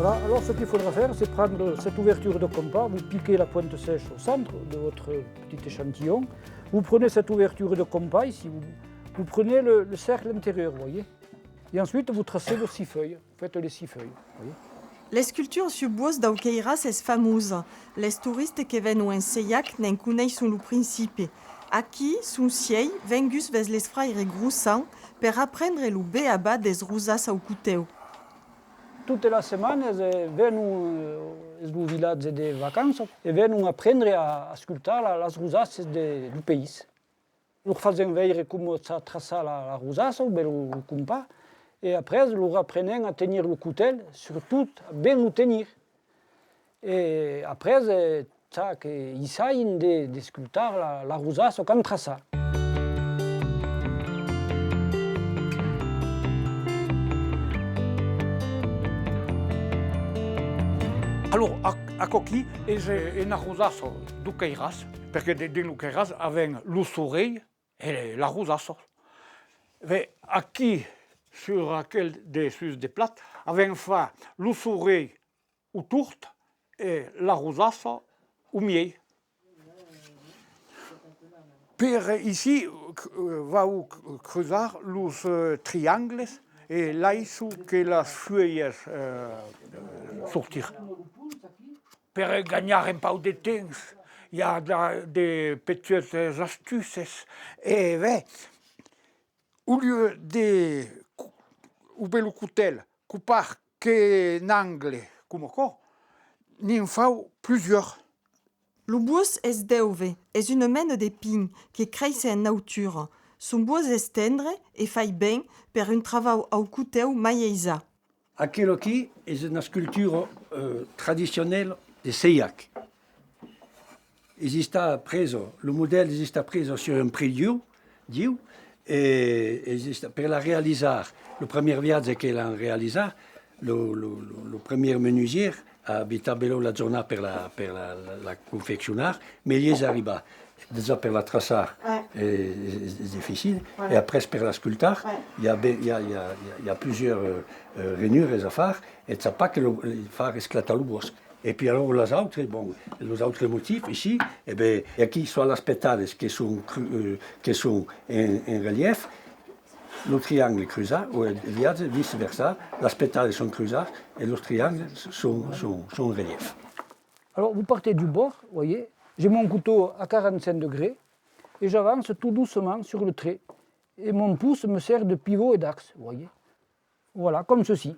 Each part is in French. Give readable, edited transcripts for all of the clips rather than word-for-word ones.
Voilà, alors ce qu'il faudra faire, c'est prendre cette ouverture de compas, vous piquez la pointe sèche au centre de votre petit échantillon, vous prenez cette ouverture de compas ici, vous prenez le cercle intérieur, vous voyez, et ensuite vous tracez les 6 feuilles, vous faites les 6 feuilles, vous voyez. L'esculture subbuos d'Auqueiras est famouse. Les touristes que venu en Seillac n'en connaissent le principe. Aquí, son siei, vengus ves les fraires grussants per apprendre le beabà des rusas au cuteu. Toute la semaine, ils viennent au village de vacances et viennent apprendre à sculpter les rusas du pays. Ils font voir comment ça trace la rusas, le compas. Et après, ils apprennent à tenir le couteau, surtout à bien le tenir. Et après, ils essayent de sculpter la rosace comme ça. Alors, aqui è una rosaça do Queiras, perché dentro Queiras avem lo soleil et la rosaça. Aqui, sur aquel des sus de plat, avem fa lo soleil o tourte e la rosaça o miei. Per ici, vau cruzar los triangles e laisu que las fuelles sortir. Per gagnar un peu de temps, il y a des petites astuces. Et au lieu de couper le couteau, couper qu'un angle comme ça, n'en faut plusieurs. Le buos est deuve, est une mène d'épines qui creix en nature. Son buos est tendre et fait bien per un travail au cuteu maïesa. Aquilo aqui é uma escultura tradicional de Seillac. O modelo está preso sur un prédiu, e per la realizar, o primeiro viaggio che l'hanno realizzato, lo premier menuisier a abitato la giornata per la confeccionar, ma gli è arrivato. Déjà per la traçar est difficile, et après per la sculptar, il y a plusieurs rainures à faire, et ça pas que faire éclater le bosque. Et puis alors les autres motifs ici, et aquí sont les pétales qui sont en relief, le triangle cruzat, ou vice versa, les pétales sont cruzats et les triangles sont en relief. Alors vous partez du bord, vous voyez. J'ai mon couteau à 45 degrés et j'avance tout doucement sur le trait. Et mon pouce me sert de pivot et d'axe, vous voyez. Voilà, comme ceci.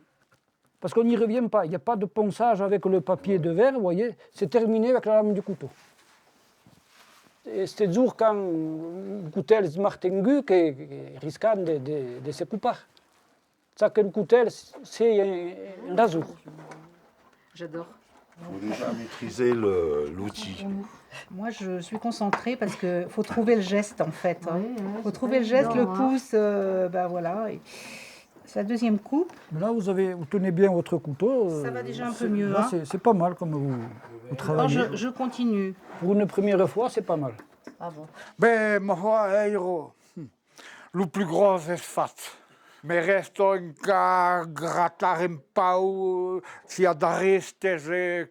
Parce qu'on n'y revient pas, il n'y a pas de ponçage avec le papier de verre, vous voyez. C'est terminé avec la lame du couteau. Et c'est toujours quand le couteau est martingu qu'il risque de se couper. Ça que le couteau, c'est un rasoir. J'adore. Il faut déjà maîtriser l'outil. Moi, je suis concentrée parce qu'il faut trouver le geste, en fait. Il faut trouver le geste, le pouce, voilà. Et c'est la deuxième coupe. Là, vous tenez bien votre couteau. Ça va déjà un peu mieux. Là, c'est pas mal comme vous travaillez. Alors, je continue. Pour une première fois, c'est pas mal. Ah bon. Ma foi, le plus gros est fait. Mais reste encore grattar un peu, s'il y a des restes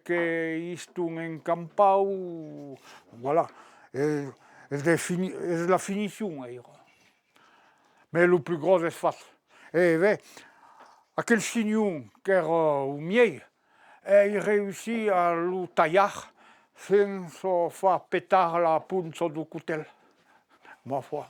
qui sont en campau, voilà. Et la finition. Mais le plus gros est fait. Et à quel signe qu'est au mieux, il réussit à le tailler sans faire péter la punce du couteau. Ma foi.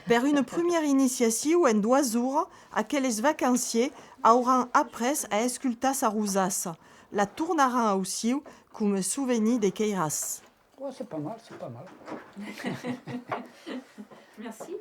Per une première initiation en 2 jours, aqueles vacanciers auront appris à escultar sa rosace. La tournaront aussi comme souvenir de Queiras. Oh, c'est pas mal, c'est pas mal. Merci.